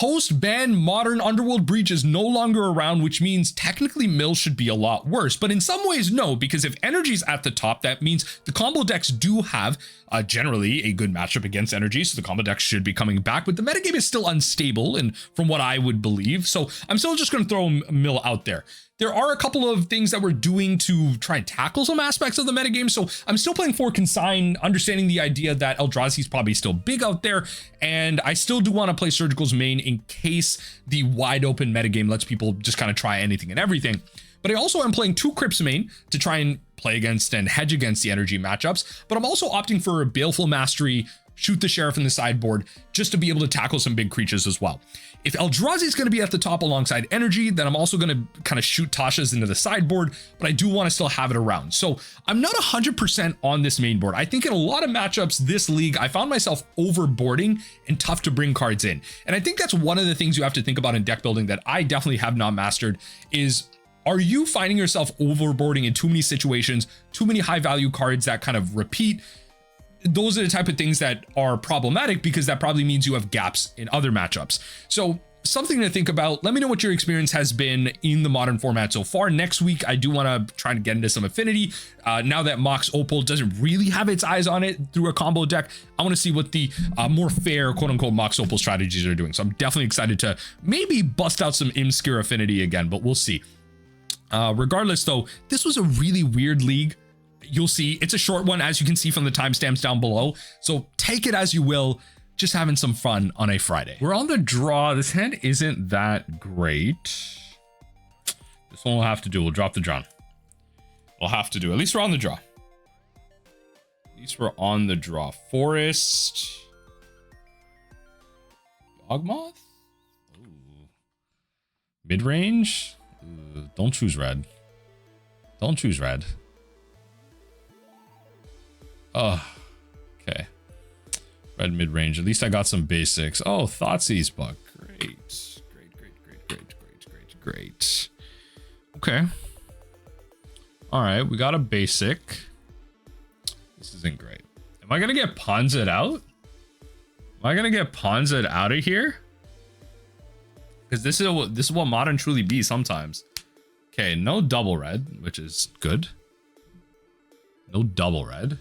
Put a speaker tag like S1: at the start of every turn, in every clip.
S1: Post-ban Modern Underworld Breach is no longer around, which means technically Mill should be a lot worse. But in some ways, no, because if Energy's at the top, that means the combo decks do have generally a good matchup against Energy, so the combo decks should be coming back. But the metagame is still unstable, and from what I would believe, so I'm still just going to throw Mill out there. There are a couple of things that we're doing to try and tackle some aspects of the metagame. So I'm still playing for Consign, understanding the idea that Eldrazi is probably still big out there. And I still do want to play Surgical's main in case the wide open metagame lets people just kind of try anything and everything. But I also am playing 2 Crypts main to try and play against and hedge against the energy matchups. But I'm also opting for a Baleful Mastery, shoot the Sheriff in the sideboard, just to be able to tackle some big creatures as well. If Eldrazi is going to be at the top alongside Energy, then I'm also going to kind of shoot Tasha's into the sideboard, but I do want to still have it around. So I'm not 100% on this main board. I think in a lot of matchups this league, I found myself overboarding and tough to bring cards in. And I think that's one of the things you have to think about in deck building that I definitely have not mastered is, are you finding yourself overboarding in too many situations, too many high value cards that kind of repeat? Those are the type of things that are problematic because that probably means you have gaps in other matchups. So something to think about. Let me know what your experience has been in the modern format so far. Next week, I do want to try to get into some Affinity. Now that Mox Opal doesn't really have its eyes on it through a combo deck, I want to see what the more fair quote unquote Mox Opal strategies are doing. So I'm definitely excited to maybe bust out some Imscure Affinity again, but we'll see. Regardless though, this was a really weird league. You'll see it's a short one, as you can see from the timestamps down below. So take it as you will, just having some fun on a Friday. We're on the draw. This hand isn't that great. This one we'll have to do. We'll drop the draw. We'll have to do. At least we're on the draw. At least we're on the draw. Forest. Yawgmoth? Mid-range? Don't choose red. Don't choose red. Oh, okay. Red mid-range. At least I got some basics. Oh, Thoughtseize Buck. Great. Great. Okay. All right, we got a basic. This isn't great. Am I gonna get Ponzed out? Am I gonna get Ponzed out of here? Because this is what modern truly be sometimes. Okay, no double red, which is good. No double red.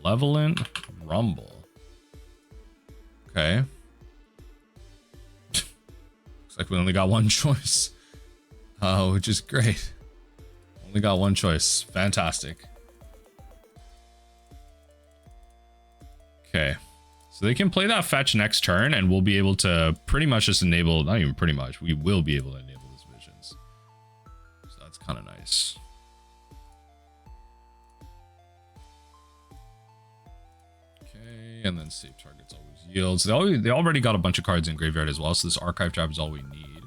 S1: Malevolent Rumble. Okay. Looks like we only got one choice. Which is great. Only got one choice. Fantastic. Okay. So they can play that fetch next turn and we'll be able to pretty much just enable, not even pretty much, we will be able to enable those visions. So that's kind of nice. And then save targets always yields. They already got a bunch of cards in graveyard as well, so this archive trap is all we need.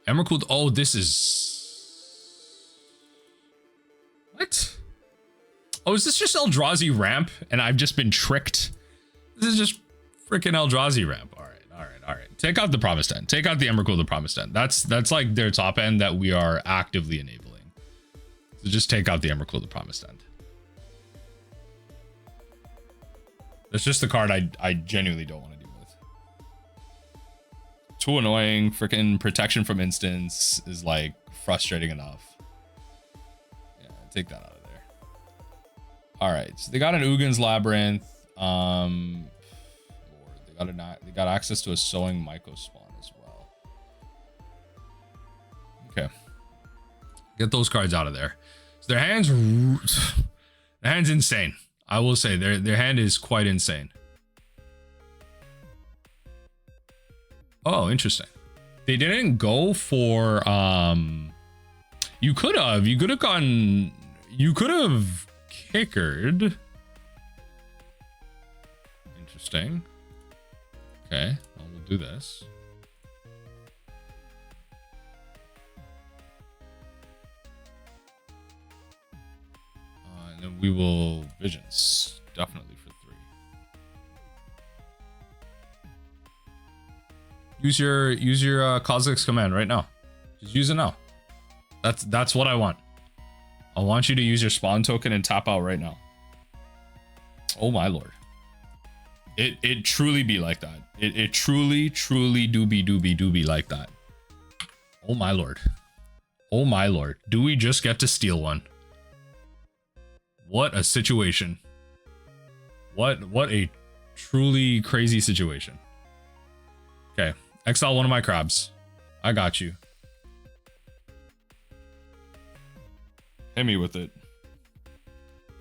S1: Emrakul. Oh, this is what? Oh, is this just Eldrazi ramp? And I've just been tricked. This is just freaking Eldrazi ramp. All right. Take out the Promised End. Take out the Emrakul, the Promised End. That's like their top end that we are actively enabling. So just take out the Emrakul, the Promised End. That's just the card I genuinely don't want to deal with. Too annoying. Freaking protection from instants is like frustrating enough. Yeah, take that out of there. All right, so they got an Ugin's Labyrinth. They got access to a Sowing Myco spawn as well. Okay, get those cards out of there. So their hand's insane. I will say their hand is quite insane. Oh, interesting. They didn't go for you could have kickered. Interesting. Okay, well, we'll do this. And then we will visions definitely for 3. Use your Kha'Zix command right now. Just use it now. That's what I want. I want you to use your spawn token and tap out right now. Oh my lord. It truly be like that. It truly do be like that. Oh my lord. Oh my lord. Do we just get to steal one? What a situation. What a truly crazy situation. Okay, exile one of my crabs. I got you. Hit me with it.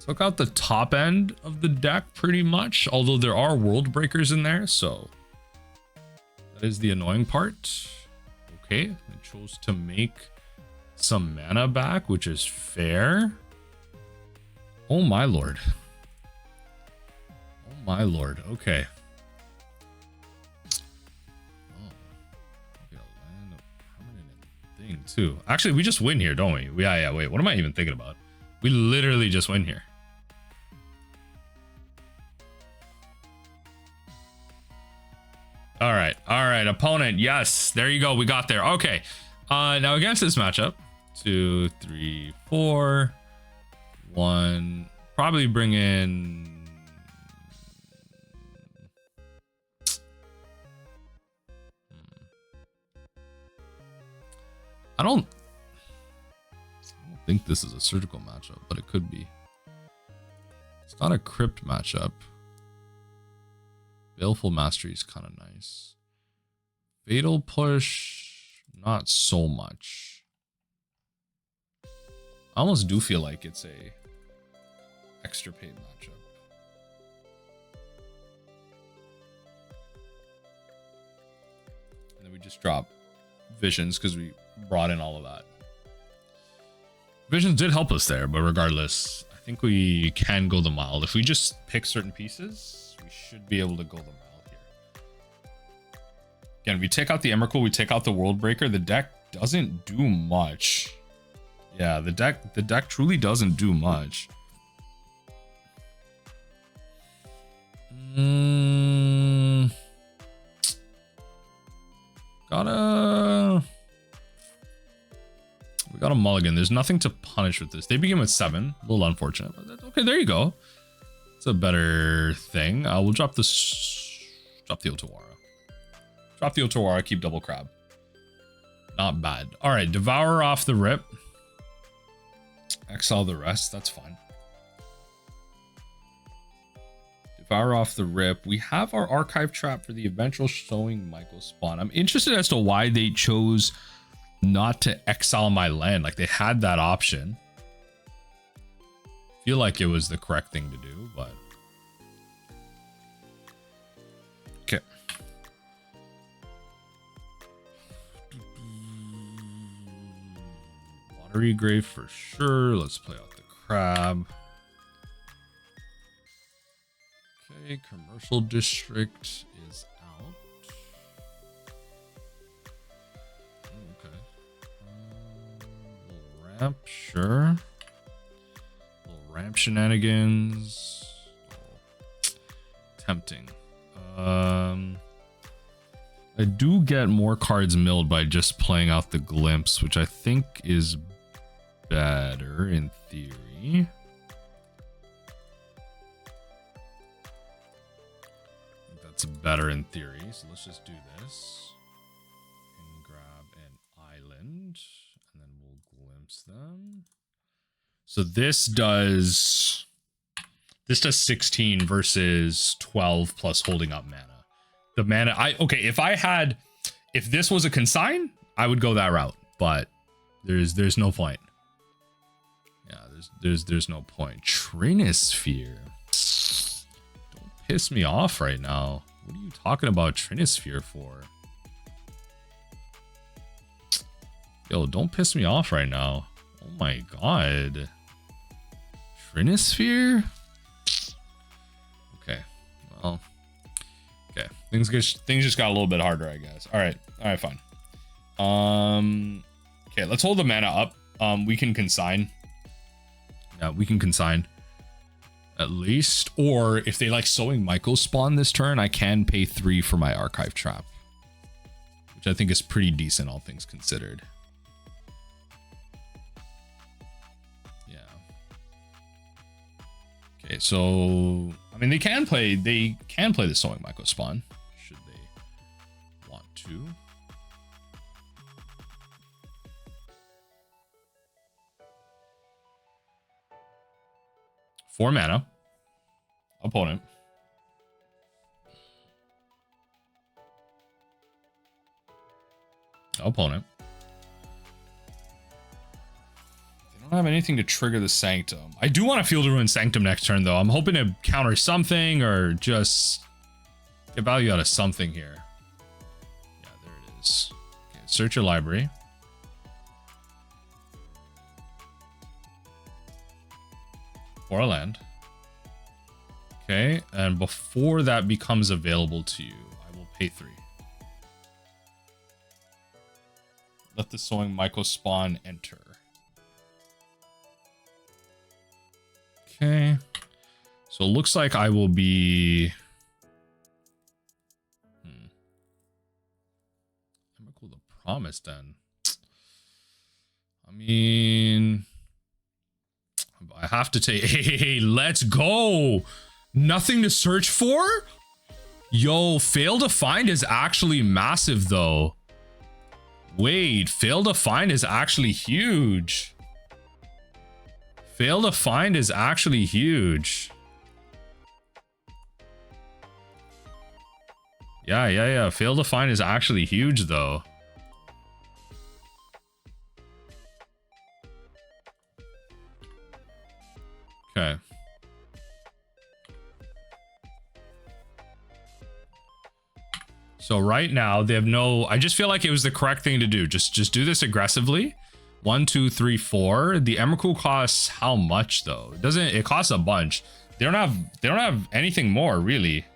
S1: Took out the top end of the deck pretty much, although there are world breakers in there, so that is the annoying part. Okay, I chose to make some mana back, which is fair. Oh my lord. Oh my lord. Okay. Oh, we got land a permanent thing too. Actually, we just win here, don't we? Yeah. Wait, what am I even thinking about? We literally just win here. All right, opponent. Yes, there you go. We got there. Okay. Now against this matchup, 2, 3, 4, 1. Probably bring in. I don't think this is a surgical matchup, but it could be. It's not a crypt matchup. Baleful Mastery is kind of nice. Fatal Push, not so much. I almost do feel like it's a Extirpate matchup. And then we just drop Visions because we brought in all of that. Visions did help us there, but regardless, I think we can go the mild. If we just pick certain pieces, we should be able to go the mild here. Again, we take out the Emrakul, we take out the World Breaker. The deck doesn't do much. Yeah, the deck truly doesn't do much. We got a mulligan. There's nothing to punish with this. They begin with 7. A little unfortunate, but that's okay. There you go. It's a better thing. We'll drop this. Drop the Otawara. Drop the Otawara. Keep double crab. Not bad. All right, Devour off the rip. Exile the rest. That's fine. Devour off the rip. We have our archive trap for the eventual showing Michael spawn. I'm interested as to why they chose not to exile my land. Like, they had that option. Feel like it was the correct thing to do, but okay. Watery Grave for sure. Let's play out the crab. Okay, Commercial District is out. Okay. Little ramp, sure. Little ramp shenanigans. Tempting. I do get more cards milled by just playing out the Glimpse, which I think is better in theory. That's better in theory, so let's just do this and grab an island, and then we'll glimpse them. So this does 16 versus 12 plus holding up mana. The mana, if this was a consign, I would go that route, but there's no point. Yeah, there's no point. Trinisphere. Don't piss me off right now. What are you talking about Trinisphere for? Yo, don't piss me off right now. Oh my god. Trinisphere? Okay. Well. Okay. Things just got a little bit harder, I guess. Alright, fine. Okay, let's hold the mana up. We can consign. Yeah, we can consign. At least. Or if they like Sowing Michael spawn this turn, I can pay 3 for my archive trap. Which I think is pretty decent, all things considered. Yeah. Okay, so I mean they can play the Sowing Myco Spawn should they want to. Four mana. Opponent. Opponent. They don't have anything to trigger the Sanctum. I do want to Field of Ruin Sanctum next turn, though. I'm hoping to counter something or just get value out of something here. Yeah, there it is. Okay, search your library. For a land. Okay, and before that becomes available to you, I will pay 3. Let the Sowing Myco Spawn enter. Okay. So it looks like I will be... Emrakul the Promise then. I mean... I have to take... Hey, let's go! Nothing to search for? Yo, Fail to Find is actually massive though. Wait, Fail to Find is actually huge. Fail to Find is actually huge. Yeah. Fail to Find is actually huge though. Okay. So right now they have no, I just feel like it was the correct thing to do. Just do this aggressively. 1, 2, 3, 4. The Emrakul costs how much though? It costs a bunch. They don't have anything more really.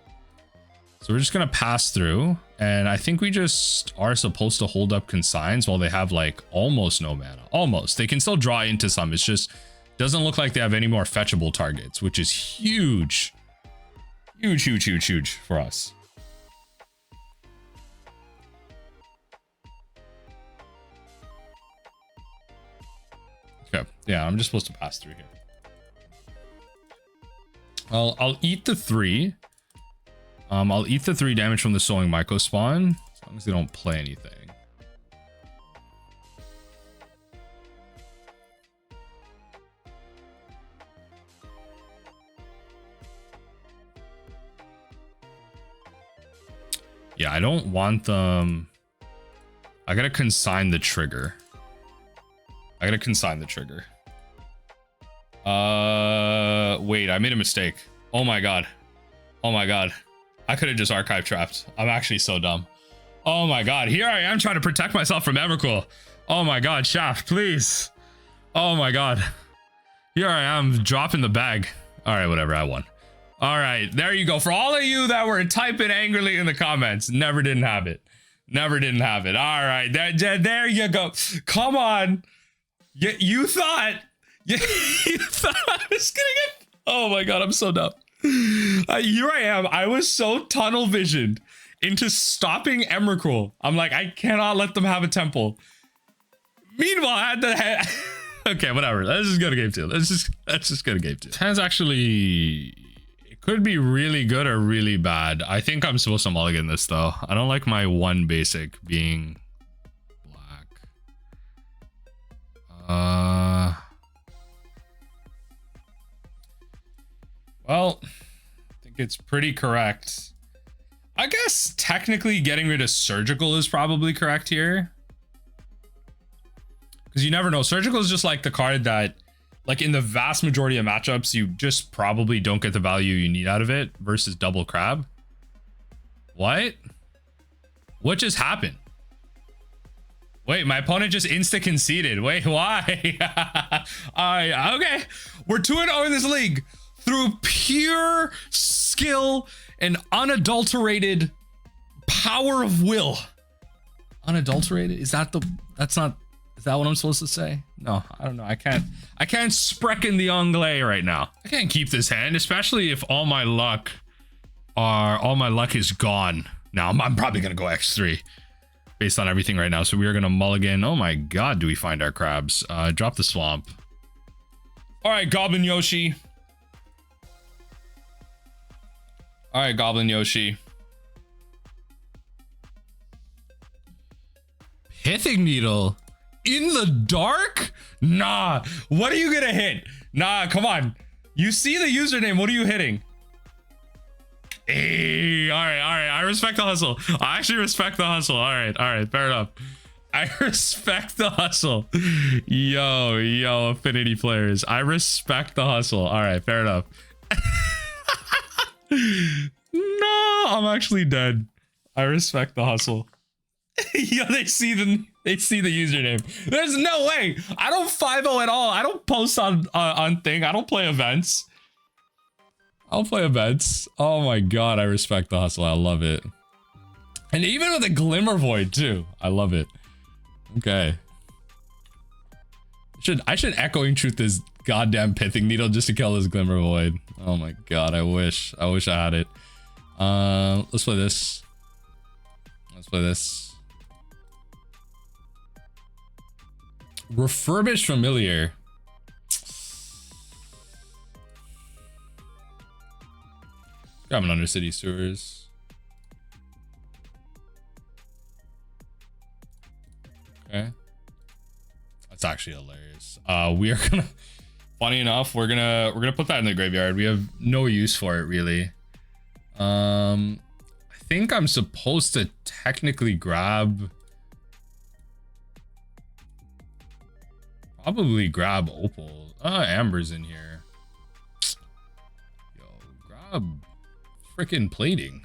S1: So we're just gonna pass through. And I think we just are supposed to hold up Consigns while they have like almost no mana. Almost. They can still draw into some. It's just doesn't look like they have any more fetchable targets, which is huge. Huge for us. Okay, yeah, I'm just supposed to pass through here. I'll eat the 3. I'll eat the 3 damage from the Sowing Myco Spawn, as long as they don't play anything. Yeah, I don't want them. I gotta consign the trigger. Wait, I made a mistake. Oh my god. I could have just archive trapped. I'm actually so dumb. Oh my god, here I am trying to protect myself from Emrakul. Oh my god, Shaft, please. Oh my god. Here I am dropping the bag. All right, whatever, I won. All right, there you go. For all of you that were typing angrily in the comments, never didn't have it. All right, there you go. Come on. You thought I was gonna get... Oh my god, I'm so dumb. Here I am. I was so tunnel visioned into stopping Emrakul. I'm like, I cannot let them have a temple. Meanwhile, I had the... Okay, whatever. Let's just go to game 2. Let's just go to game 2. Hand's actually... Could be really good or really bad. I think I'm supposed to mulligan this though. I don't like my 1 basic being black. Well, I think it's pretty correct. I guess technically getting rid of Surgical is probably correct here. Because you never know. Surgical is just like the card that, like in the vast majority of matchups, you just probably don't get the value you need out of it versus Double Crab. What just happened? Wait, my opponent just insta conceded. Wait, why? Okay, we're 2-0 in this league through pure skill and unadulterated power of will. Unadulterated? Is that what I'm supposed to say? No, I don't know. I can't sprechen the anglais right now. I can't keep this hand, especially if all my luck is gone. Now I'm probably gonna go X3 based on everything right now. So we are gonna mulligan. Oh my god, do we find our crabs? Drop the swamp. All right, Goblin Yoshi. All right, Goblin Yoshi. Pithing Needle in the dark? Nah, what are you gonna hit? Nah, come on. You see the username, what are you hitting? Hey, all right. I respect the hustle. I actually respect the hustle. All right, fair enough. I respect the hustle. Yo, Affinity players. I respect the hustle. All right, fair enough. No, I'm actually dead. I respect the hustle. Yo, they see the username. There's no way. I don't 5-0 at all. I don't post on thing. I don't play events. I'll play events. Oh my god, I respect the hustle. I love it. And even with a Glimmer Void too. I love it. Okay. I should Echoing Truth this goddamn Pithing Needle just to kill this Glimmer Void. Oh my god, I wish I had it. Let's play this. Refurbished Familiar. Grab an Undercity Sewers. Okay. That's actually hilarious. We are gonna, funny enough, we're gonna put that in the graveyard. We have no use for it really. I think I'm supposed to technically grab, probably grab Opal. Amber's in here. Yo, grab freaking Plating.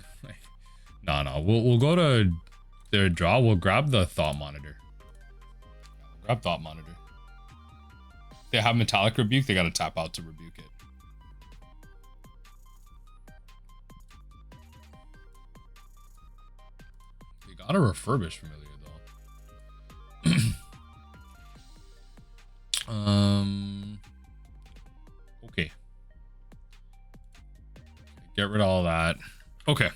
S1: No, we'll go to their draw. We'll grab the Thought Monitor. Grab Thought Monitor. If they have Metallic Rebuke, they gotta tap out to rebuke it. They gotta refurbish Familiar though. Okay. Get rid of all that. Okay.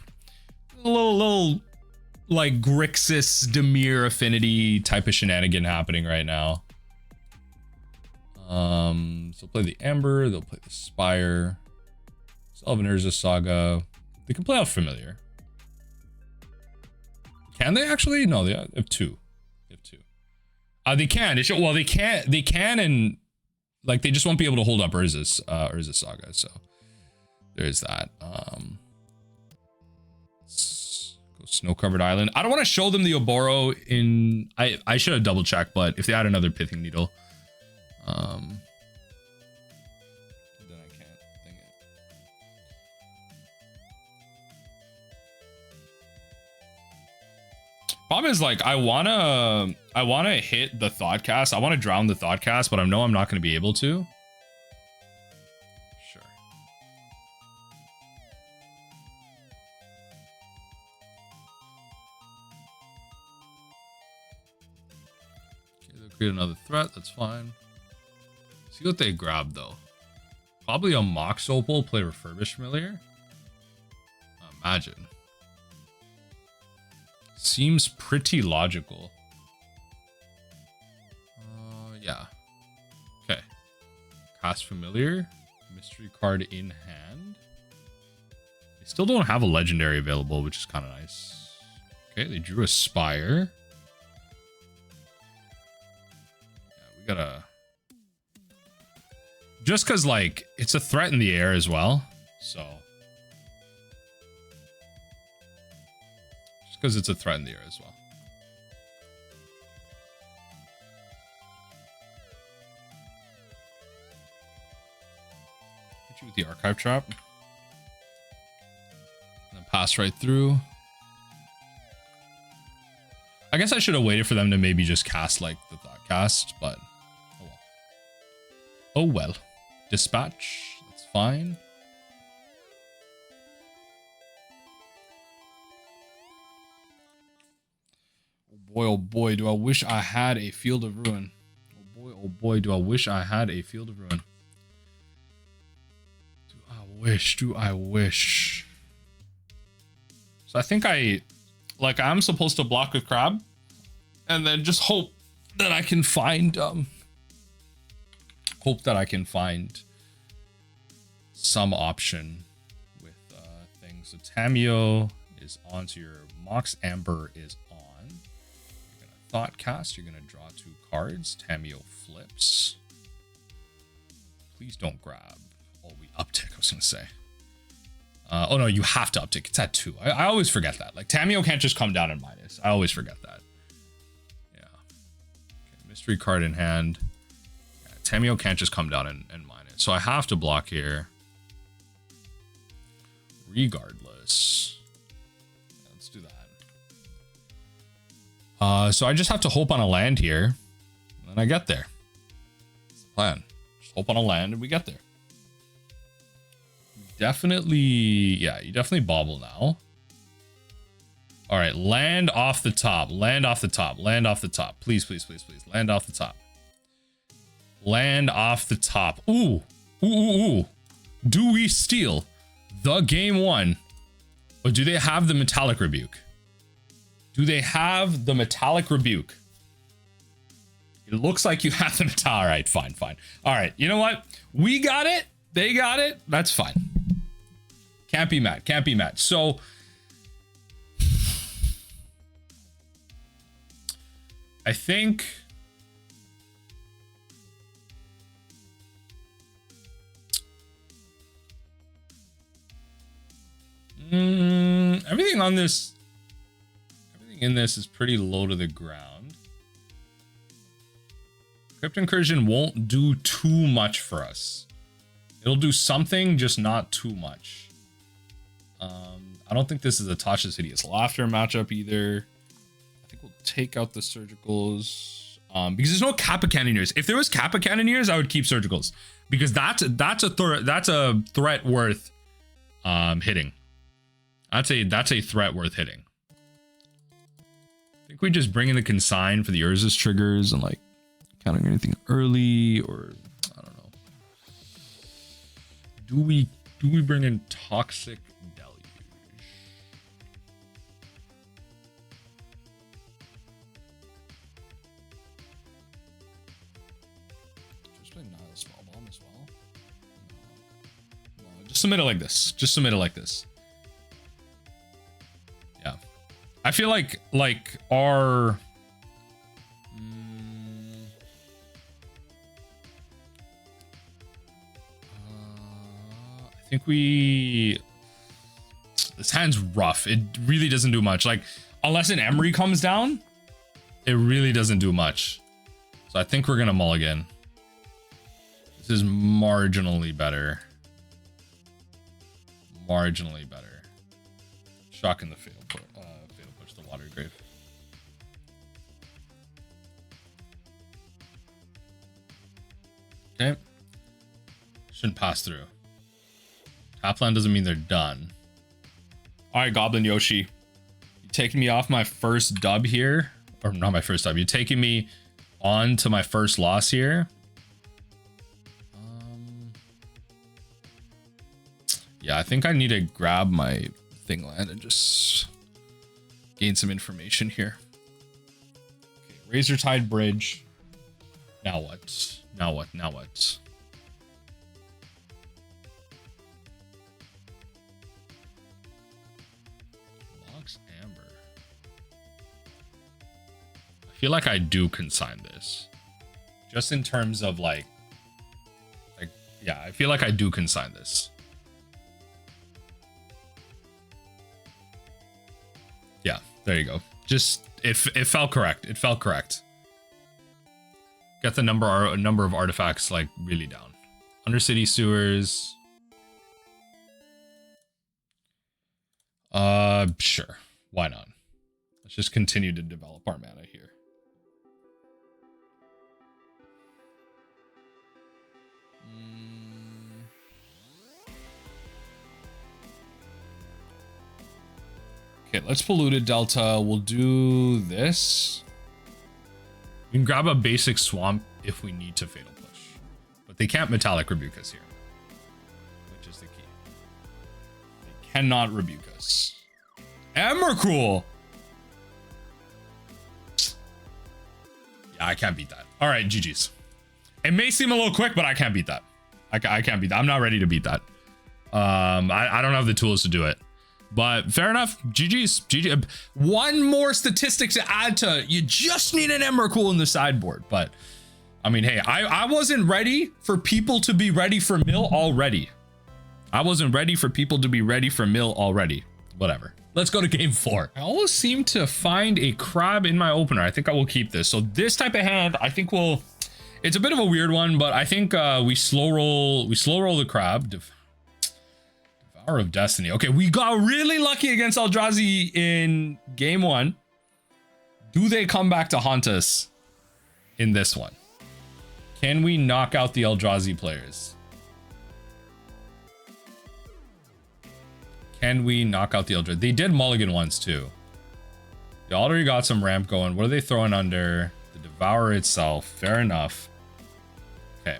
S1: A little like Grixis Dimir Affinity type of shenanigan happening right now. So play the Amber, they'll play the Spire. Sylvan Urza Saga. They can play out Familiar. Can they actually? No, they have two. They can. Well, they can't. They can, and like they just won't be able to hold up Urza's Saga. So there's that. Snow-covered island. I don't want to show them the Oboro in. I should have double checked, but if they had another Pithing Needle, then I can't think it. Problem is, like, I wanna hit the Thoughtcast. I want to drown the Thoughtcast, but I know I'm not going to be able to. Sure. Okay, they'll create another threat. That's fine. See what they grab though. Probably a Mox Opal, play Refurbished Familiar. Imagine. Seems pretty logical. Yeah. Okay. Cast Familiar. Mystery card in hand. They still don't have a legendary available, which is kind of nice. Okay, they drew a Spire. Yeah, we gotta... Just because, like, it's a threat in the air as well. So... Because it's a threat in the air as well. Hit you with the Archive Trap. And then pass right through. I guess I should have waited for them to maybe just cast like the Thoughtcast, but oh well. Oh well. Dispatch, that's fine. Oh boy, do I wish I had a Field of Ruin. Oh boy, do I wish I had a Field of Ruin. Do I wish. So I think I'm supposed to block with Crab and then just hope that I can find, some option with things. So Tamiyo is on, so your Mox Amber is on. You're gonna Thought Cast, you're gonna draw 2 cards. Tamiyo flips. Please don't grab. Oh, we uptick, I was gonna say. Oh no, you have to uptick. It's at 2. I always forget that. Like Tamiyo can't just come down in minus. I always forget that. Yeah. Okay, mystery card in hand. Yeah, Tamiyo can't just come down in minus. So I have to block here. Regardless. Yeah, let's do that. So I just have to hope on a land here. And I get there. That's the plan. Just hope on a land and we get there. Definitely, yeah, you definitely bobble now. All right, land off the top, land off the top, land off the top. Please, please, please, please, land off the top. Land off the top. Ooh, ooh, ooh, ooh. Do we steal the game 1? Or do they have the Metallic Rebuke? Do they have the Metallic Rebuke? It looks like you have the Metallic. All right, fine, fine. All right, you know what? We got it. They got it. That's fine. Can't be mad. Can't be mad. So I think everything on this, everything in this is pretty low to the ground. Crypt Incursion won't do too much for us. It'll do something, just not too much. I don't think this is a Tasha's Hideous Laughter matchup either. I think we'll take out the Surgicals. Because there's no Kappa Cannoneers. If there was Kappa Cannoneers, I would keep Surgicals. Because that's a threat worth hitting. That's a threat worth hitting. I think we just bring in the Consign for the Urza's triggers and like countering anything early, or I don't know. Do we bring in Toxic Deluge? Just play Nihil Spellbomb as well. No, just submit it like this. Just submit it like this. Yeah, I feel like our I think this hand's rough. It really doesn't do much. Like, unless an Emery comes down, it really doesn't do much. So I think we're gonna mulligan. This is marginally better. Marginally better. Shocking the fatal push the Watery Grave. Okay. Shouldn't pass through. Tapland doesn't mean they're done. All right, Goblin Yoshi. You're taking me off my first dub here. Or not my first dub. You're taking me on to my first loss here. Yeah, I think I need to grab my thing land and just gain some information here. Okay, Razor Tide Bridge. Now what? Now what? Now what? I feel like I do consign this, just in terms of like yeah, I feel like I do consign this. Yeah, there you go. Just it felt correct. It felt correct. Get the number of artifacts like really down. Undercity Sewers. Sure. Why not? Let's just continue to develop our mana here. Okay, let's Polluted Delta. We'll do this. We can grab a basic swamp if we need to Fatal Push. But they can't Metallic Rebuke us here, which is the key. They cannot rebuke us. Emrakul! Yeah, I can't beat that. All right, GG's. It may seem a little quick, but I can't beat that. I can't beat that. I'm not ready to beat that. I don't have the tools to do it. But fair enough. GG's. GG. One more statistic to add to, you just need an Emrakul in the sideboard. But I mean, hey, I wasn't ready for people to be ready for Mill already. I wasn't ready for people to be ready for Mill already. Whatever. Let's go to game 4. I always seem to find a crab in my opener. I think I will keep this. So this type of hand, I think we'll, it's a bit of a weird one, but I think we slow roll the crab. Devour of Destiny. Okay, we got really lucky against Eldrazi in game 1. Do they come back to haunt us in this one? Can we knock out the Eldrazi players? Can we knock out the Eldrazi? They did mulligan once too. They already got some ramp going. What are they throwing under? The Devourer itself. Fair enough. Okay.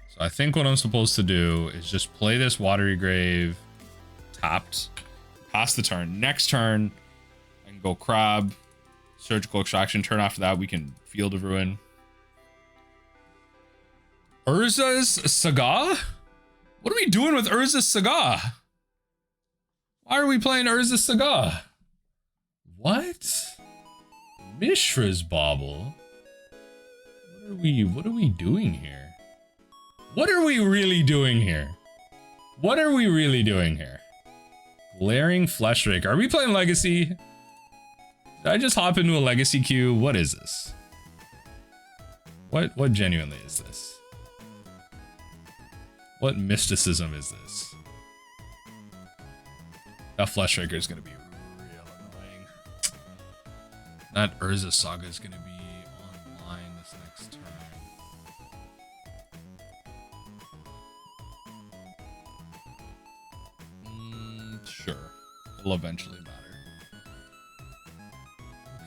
S1: So I think what I'm supposed to do is just play this Watery Grave tapped. Pass the turn. Next turn, I can go Crab. Surgical Extraction. Turn after that, we can Field of Ruin. Urza's Saga? What are we doing with Urza's Saga? Why are we playing Urza's Saga? What? Mishra's Bauble? What are we doing here? What are we really doing here? What are we really doing here? Glaring Fleshraker. Are we playing Legacy? Did I just hop into a Legacy queue? What is this? What genuinely is this? What mysticism is this? That Fleshraker is going to be real annoying. That Urza Saga is going to be online this next turn. Sure. It'll eventually matter.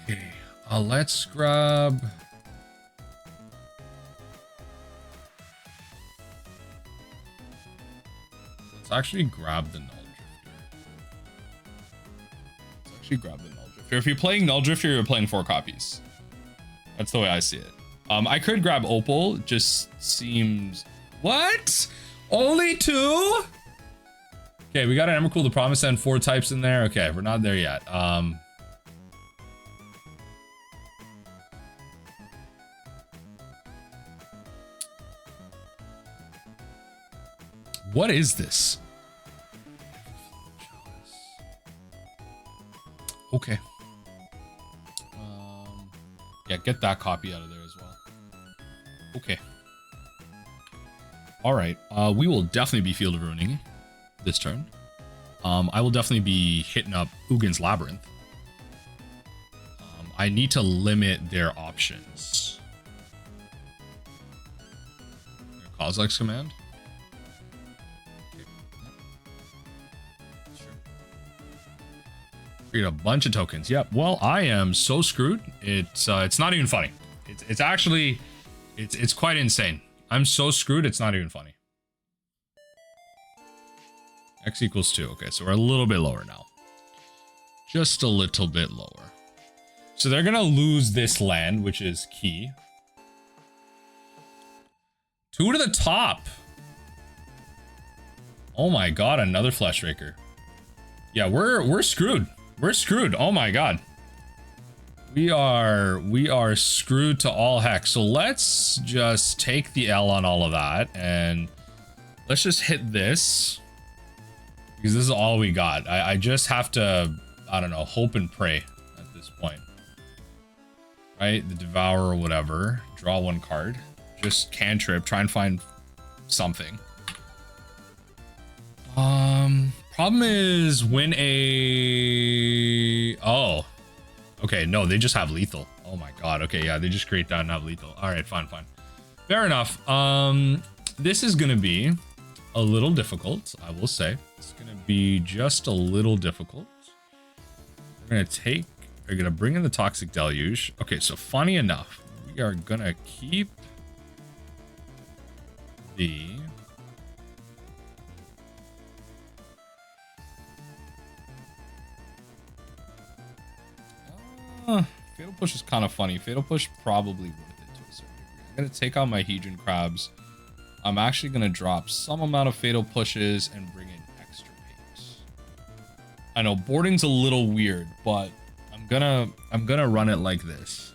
S1: Okay. Let's grab... Let's actually grab the Null Drifter. If you're playing Null Drifter, you're playing 4 copies. That's the way I see it. I could grab Opal. Just seems... What? Only 2? Okay, we got an Emrakul, the Promise End, 4 types in there. Okay, we're not there yet. What is this? Okay. Yeah, get that copy out of there as well. Okay. All right. We will definitely be Field of Ruining this turn. I will definitely be hitting up Ugin's Labyrinth. I need to limit their options. Kozilek's Command. Create a bunch of tokens. Yep. Well, I am so screwed. It's not even funny. It's actually it's quite insane. I'm so screwed. It's not even funny. X equals 2. Okay, so we're a little bit lower now. Just a little bit lower. So they're gonna lose this land, which is key. 2 to the top. Oh my god, another Fleshraker. Yeah, we're screwed. We're screwed. Oh my god. We are screwed to all heck. So let's just take the L on all of that and let's just hit this. Because this is all we got. I just have to, I don't know, hope and pray at this point. Right? The Devourer or whatever. Draw 1 card. Just cantrip. Try and find something. Problem is when a... Oh. Okay, no, they just have lethal. Oh my god. Okay, yeah, they just create that and have lethal. Alright, fine. Fair enough. This is gonna be a little difficult, I will say. It's gonna be just a little difficult. We're gonna bring in the Toxic Deluge. Okay, so funny enough, we are gonna keep the... Fatal Push is kind of funny. Fatal Push probably worth it to a certain degree. I'm going to take out my Hedron Crabs. I'm actually going to drop some amount of Fatal Pushes and bring in Extirpate. I know boarding's a little weird, but I'm gonna run it like this.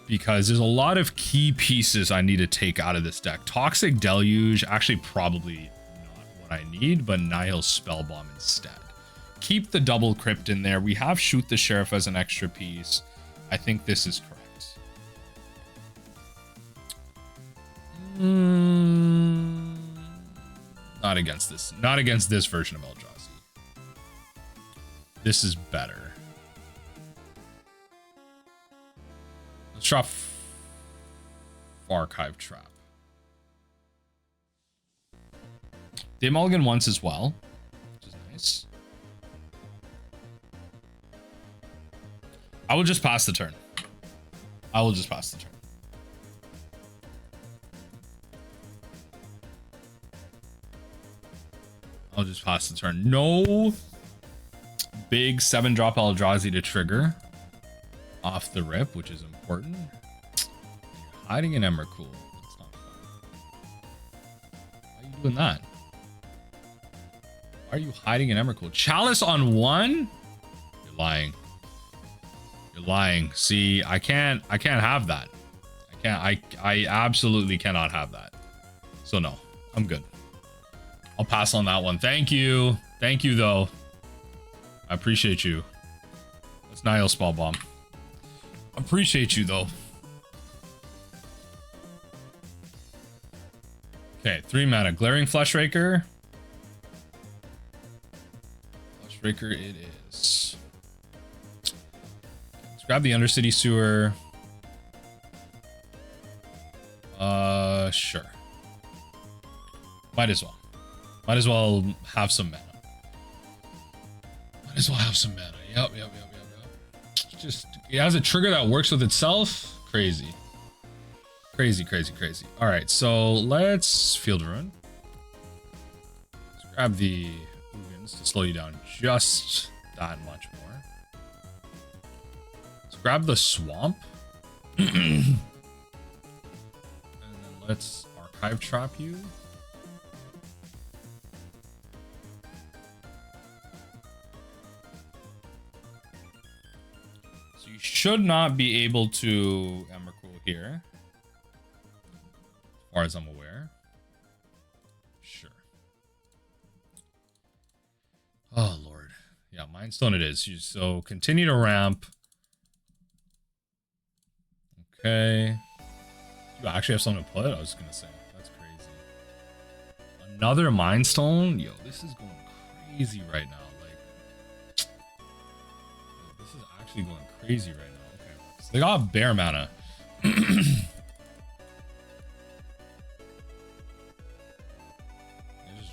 S1: Because there's a lot of key pieces I need to take out of this deck. Toxic Deluge, actually probably not what I need, but Nihil Spellbomb instead. Keep the double Crypt in there. We have Shoot the Sheriff as an extra piece. I think this is correct. Not against this. Not against this version of Eldrazi. This is better. Let's drop Archive Trap. They mulligan once as well, which is nice. I will just pass the turn. I will just pass the turn. I'll just pass the turn. No big 7-drop Eldrazi to trigger off the rip, which is important. You're hiding an Emrakul. That's not fun. Why are you doing that? Why are you hiding an Emrakul? Chalice on 1? You're lying. You're lying. See, I can't have that. I absolutely cannot have that. So no, I'm good. I'll pass on that one. Thank you. Thank you though. I appreciate you. That's Nihil Spellbomb. Appreciate you though. Okay, 3 mana. Glaring Fleshraker. Fleshraker it is. Let's grab the Undercity Sewer. Sure. Might as well. Might as well have some mana. Might as well have some mana. Yep. Just, it has a trigger that works with itself. Crazy. Crazy. All right, so let's Field Rune. Let's grab the Ugins to slow you down just that much more. Let's grab the Swamp. And then let's Archive Trap you. You should not be able to Emrakul here, as far as I'm aware. Sure. Oh Lord, yeah, Mindstone it is. So continue to ramp. Okay. You actually have something to put? I was gonna say that's crazy. Another Mindstone? Yo, this is going crazy right now. Like, yo, this is actually going crazy right now. Okay, so they got bare mana. Just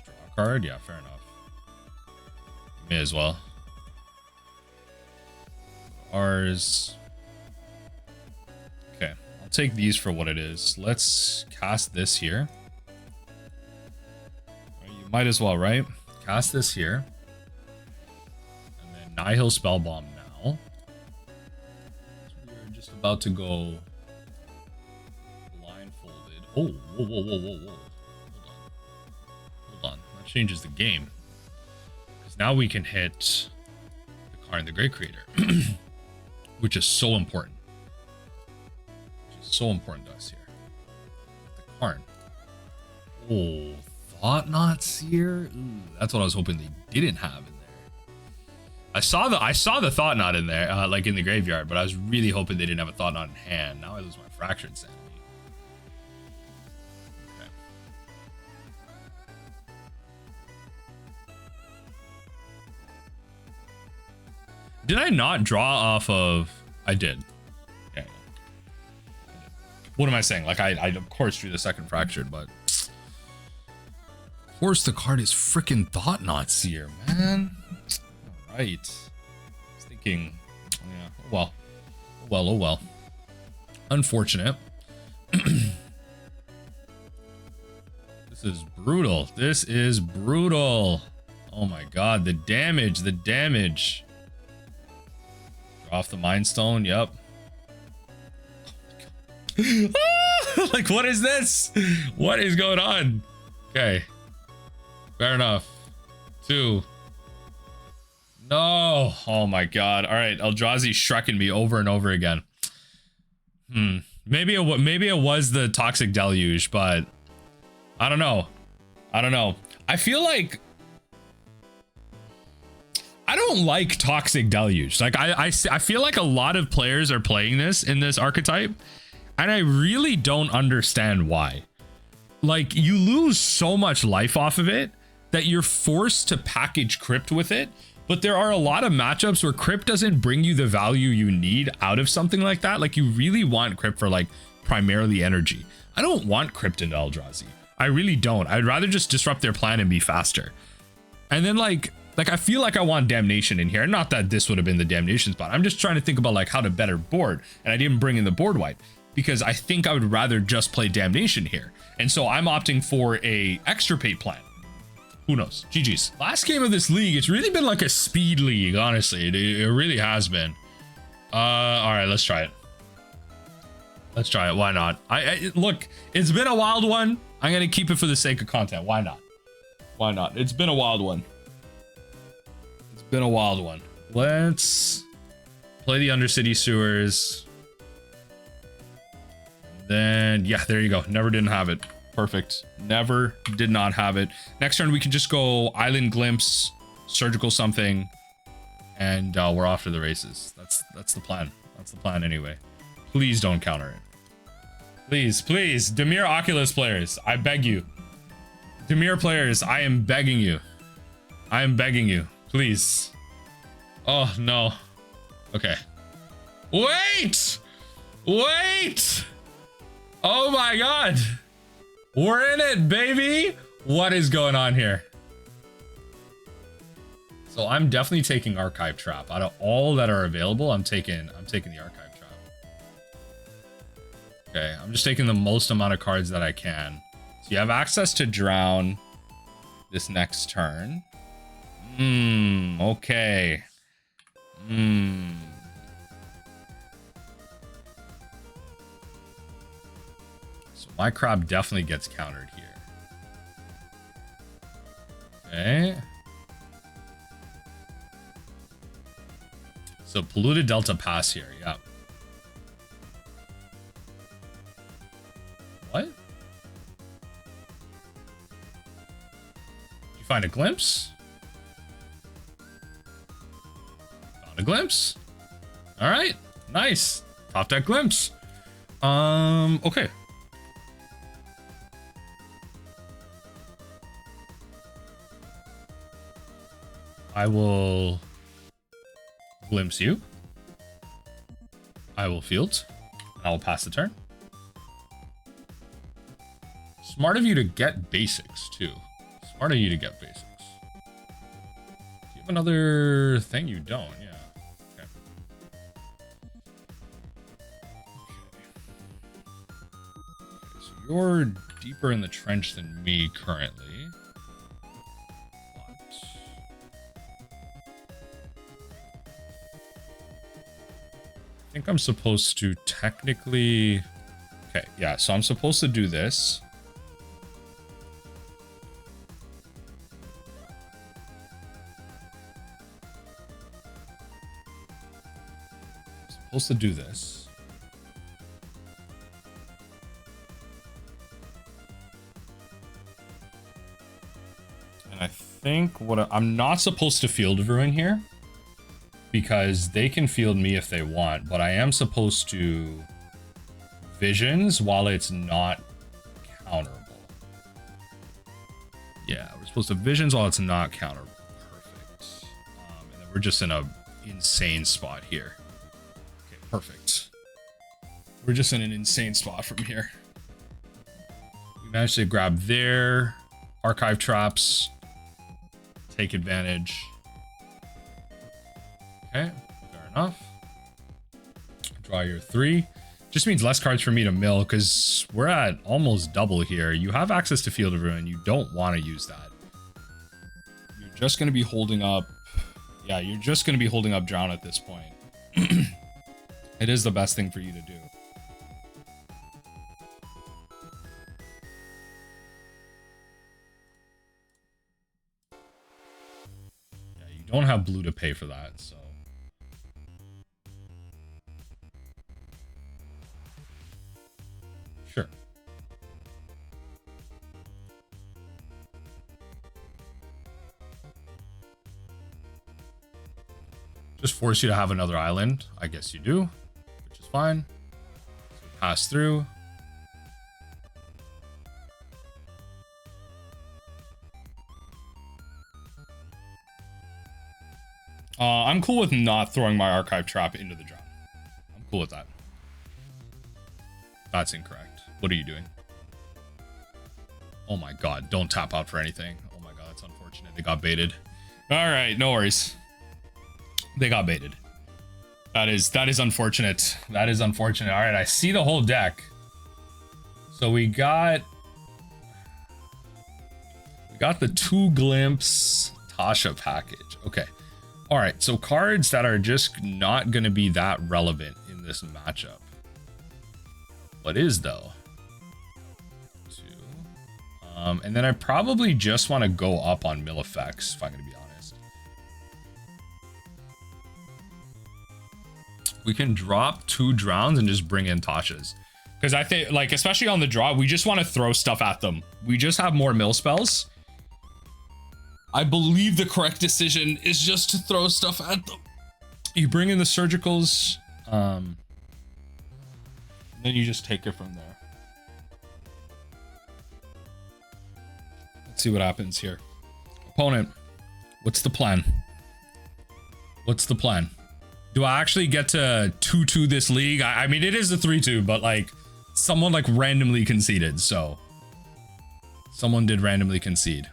S1: draw a card. Yeah, fair enough. May as well. Ours. Okay, I'll take these for what it is. Let's cast this here. You might as well, right? Cast this here, and then Nihil Spellbomb now. We're just about to go blindfolded. Oh, whoa. Hold on. That changes the game. Because now we can hit the Karn the Great Creator. Which is so important. Which is so important to us here. The Karn. Oh, Thought-Knot Seer? Ooh, that's what I was hoping they didn't have in there. I saw the Thought-Knot in there, like in the graveyard, but I was really hoping they didn't have a Thought-Knot in hand. Now I lose my Fractured Sanity. Okay. Did I not draw off of... I did. Yeah. What am I saying? Like, I of course drew the second Fractured, but... Of course the card is freaking Thought-Knot Seer, man. Alright. I was thinking... Yeah, oh well. Unfortunate. This is brutal. Oh my god, the damage. Off the Mind Stone, yep. Like, what is this? What is going on? Okay. Fair enough. 2. No. Oh my god. All right, Eldrazi shrekking me over and over again. Maybe it was the Toxic Deluge, but I don't know. I feel like I don't like Toxic Deluge. Like I feel like a lot of players are playing this in this archetype, and I really don't understand why. Like, you lose so much life off of it that you're forced to package Crypt with it. But there are a lot of matchups where Crypt doesn't bring you the value you need out of something like that. Like, you really want Crypt for like primarily energy. I don't want Crypt into Eldrazi. I really don't. I'd rather just disrupt their plan and be faster. And then like I feel like I want Damnation in here. Not that this would have been the Damnation spot. I'm just trying to think about like how to better board. And I didn't bring in the board wipe because I think I would rather just play Damnation here. And so I'm opting for a Extirpate plan. Who knows? GG's. Last game of this league, it's really been like a speed league, honestly. It really has been. All right, let's try it. Let's try it. Why not? Look, it's been a wild one. I'm gonna keep it for the sake of content. Why not? Why not? It's been a wild one. It's been a wild one. Let's play the Undercity Sewers. Then, yeah, there you go. Never didn't have it. Perfect. Never did not have it. Next turn, we can just go Island Glimpse, Surgical something, and we're off to the races. That's the plan. That's the plan anyway. Please don't counter it. Please, please. Dimir Oculus players, I beg you. Dimir players, I am begging you. I am begging you. Please. Oh, no. Okay. Wait! Wait! Oh my god! We're in it, baby! What is going on here? So I'm definitely taking Archive Trap. Out of all that are available, I'm taking the Archive Trap. Okay, I'm just taking the most amount of cards that I can. So you have access to Drown this next turn. Okay. So my crab definitely gets countered here. Okay. So Polluted Delta pass here, yeah. What? Did you find a glimpse? Found a glimpse. All right, nice. Top that glimpse. Okay. I will glimpse you. I will field. I will pass the turn. Smart of you to get basics too. Smart of you to get basics. Do you have another thing? You don't, yeah. Okay. Okay, so you're deeper in the trench than me currently. I think I'm supposed to technically... Okay, yeah, so I'm supposed to do this. I'm supposed to do this. And I think I'm not supposed to Field of Ruin here, because they can field me if they want, but I am supposed to Visions while it's not counterable. Yeah, we're supposed to Visions while it's not counterable. Perfect. And then we're just in a insane spot here. Okay, perfect. We're just in an insane spot from here. We managed to grab their Archive Traps. Take advantage. Okay, fair enough. Draw your 3. Just means less cards for me to mill because we're at almost double here. You have access to Field of Ruin. You don't want to use that. You're just going to be holding up. Yeah, you're just going to be holding up Drown at this point. It is the best thing for you to do. don't have blue to pay for that, so. Sure. Just force you to have another island. I guess you do, which is fine. So pass through. I'm cool with not throwing my archive trap into the drop. I'm cool with that. That's incorrect. What are you doing? Oh my god, don't tap out for anything. Oh my god, that's unfortunate. They got baited. Alright, no worries. They got baited. That is unfortunate. That is unfortunate. Alright, I see the whole deck. So we got the 2 Glimpse Tasha package. Okay. All right, so cards that are just not going to be that relevant in this matchup. What is though? 2. And then I probably just want to go up on mill effects, if I'm going to be honest. We can drop 2 drowns and just bring in Tashas. Because I think, like, especially on the draw, we just want to throw stuff at them. We just have more mill spells. I believe the correct decision is just to throw stuff at them. You bring in the surgicals, then you just take it from there. Let's see what happens here. Opponent, what's the plan? What's the plan? Do I actually get to 2-2 this league? I mean, it is a 3-2, but like someone like randomly conceded, so someone did randomly concede.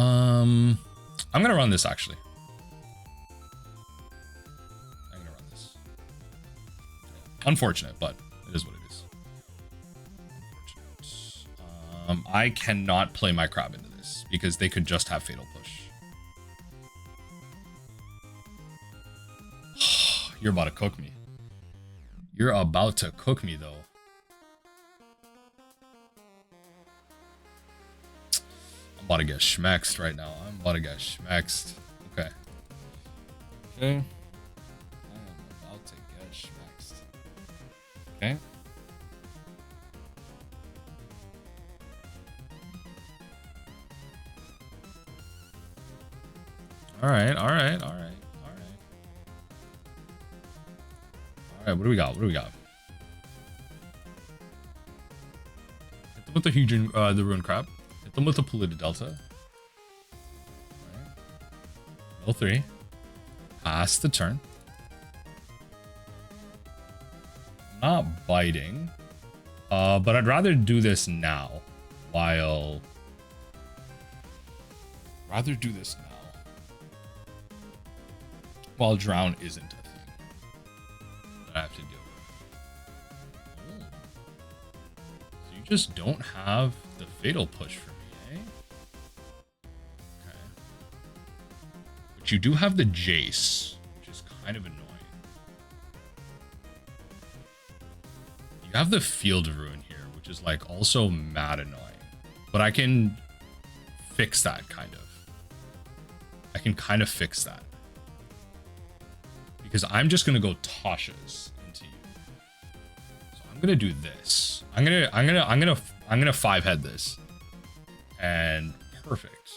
S1: I'm gonna run this actually. I'm gonna run this. Unfortunate, but it is what it is. Unfortunate. I cannot play my crab into this because they could just have fatal push. You're about to cook me. You're about to cook me though. I'm about to get schmexed right now. I'm about to get schmexed. Okay. Okay. I am about to get schmexed. Okay. Alright, alright, alright, alright. Alright, what do we got? What do we got? Hit them with the Hedron, the Ruined Crab. Hit them with the Polluted Delta. Alright. Mill 3. Pass the turn. Not biting. But I'd rather do this now. While drown isn't a thing that I have to deal with. Oh. So you just don't have the fatal push for me, eh? Okay. But you do have the Jace, which is kind of annoying. You have the Field of Ruin here, which is like also mad annoying. But I can fix that kind of. I can kind of fix that. Because I'm just gonna go Tasha's into you. So I'm gonna do this. I'm gonna 5-head this. And perfect.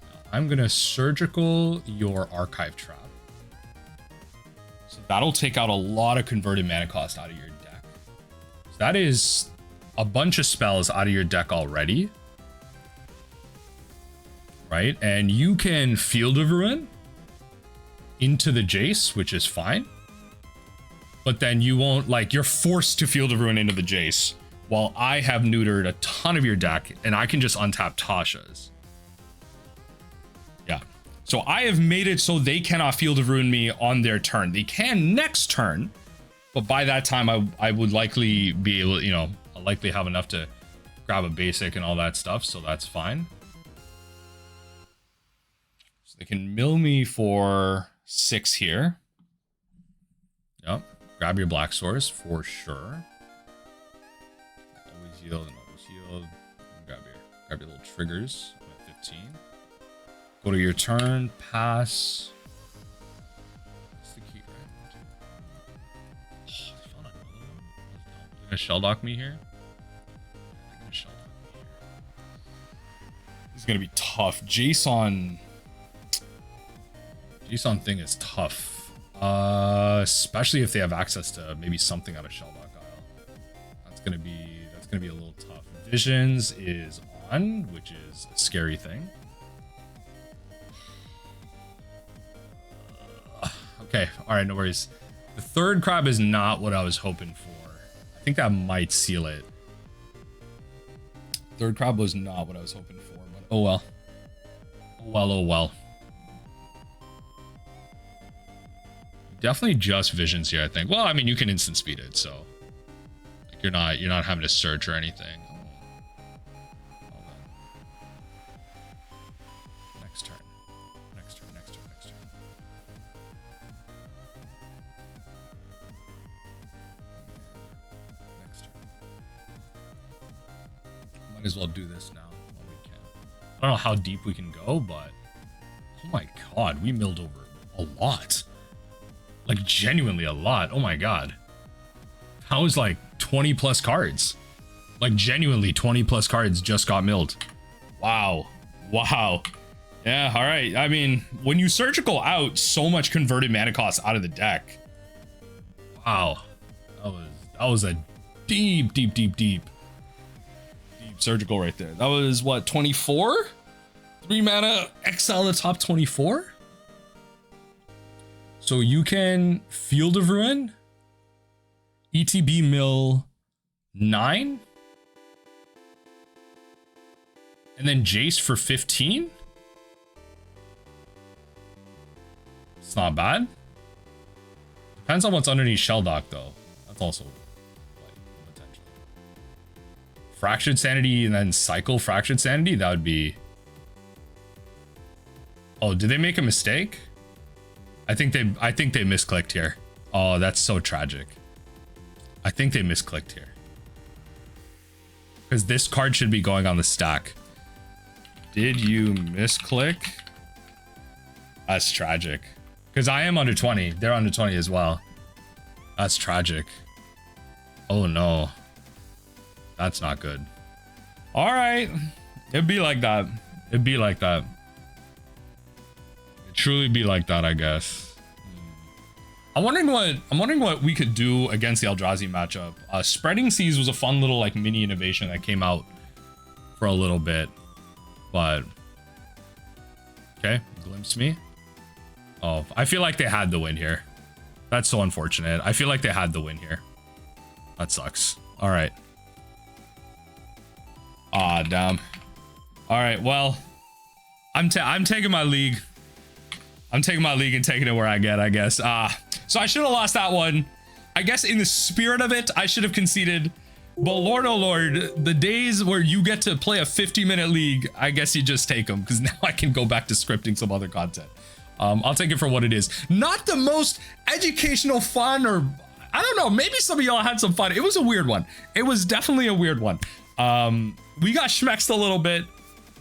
S1: Now I'm gonna surgical your archive trap. So that'll take out a lot of converted mana cost out of your deck. So that is a bunch of spells out of your deck already. Right? And you can Field of Ruin into the Jace, which is fine. But then you won't, like, you're forced to Field of Ruin into the Jace, while I have neutered a ton of your deck, and I can just untap Tasha's. Yeah. So I have made it so they cannot Field of Ruin me on their turn. They can next turn, but by that time I would likely be able, you know, I'll likely have enough to grab a basic and all that stuff, so that's fine. So they can mill me for 6 here. Yep. Grab your black source for sure. Always yield and always yield. Grab your little triggers. I'm at 15. Go to your turn, pass. That's the key, right? Oh, I found another one. They're gonna shell dock me here. They're gonna shell dock me here. This is gonna be tough. Jason thing is tough. Especially if they have access to maybe something out of shell dock aisle. That's gonna be a little tough. Visions is on, which is a scary thing. Okay, all right, no worries. The third crab is not what I was hoping for. I think that might seal it. Third crab was not what I was hoping for, but oh well. Oh well, oh well. Definitely just visions here, I think. Well, I mean, you can instant speed it, so like you're not having to search or anything. Next turn. Next turn, next turn, next turn. Next turn. Might as well do this now while we can. I don't know how deep we can go, but oh my god, we milled over a lot. Like genuinely a lot. Oh my god. That was like 20 plus cards. Like genuinely 20 plus cards just got milled. Wow. Wow. Yeah, all right. I mean, when you surgical out so much converted mana cost out of the deck. Wow. That was a deep surgical right there. That was what, 24? 3 mana, exile the top 24? So you can Field of Ruin, ETB Mill 9, and then Jace for 15. It's not bad. Depends on what's underneath Shell Dock though. That's also like potential. Fractured Sanity and then cycle Fractured Sanity. That would be. Oh, did they make a mistake? I think they misclicked here. Oh, that's so tragic. I think they misclicked here. Because this card should be going on the stack. Did you misclick? That's tragic. Because I am under 20. They're under 20 as well. That's tragic. Oh no. That's not good. All right. It'd be like that. It'd be like that. Truly be like that, I guess. I'm wondering what we could do against the Eldrazi matchup. Spreading Seas was a fun little like mini innovation that came out for a little bit, but okay, glimpse me. Oh, I feel like they had the win here. That's so unfortunate. I feel like they had the win here. That sucks. All right. Ah, damn. All right, well, I'm taking my league. I'm taking my league and taking it where I get, I guess. So I should have lost that one. I guess in the spirit of it, I should have conceded. But Lord, oh Lord, the days where you get to play a 50-minute league, I guess you just take them because now I can go back to scripting some other content. I'll take it for what it is. Not the most educational fun, or I don't know, maybe some of y'all had some fun. It was a weird one. It was definitely a weird one. We got schmexed a little bit,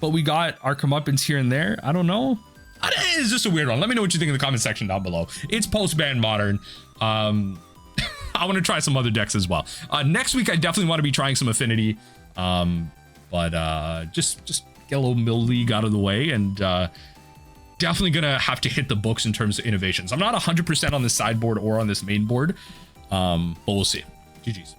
S1: but we got our comeuppance here and there. I don't know. It's just a weird one. Let me know what you think in the comment section down below. It's post-ban modern. I want to try some other decks as well. Next week, I definitely want to be trying some Affinity. Just get a little Mill League out of the way, and definitely gonna have to hit the books in terms of innovations. I'm not 100% on this sideboard or on this main board, but we'll see. GG's.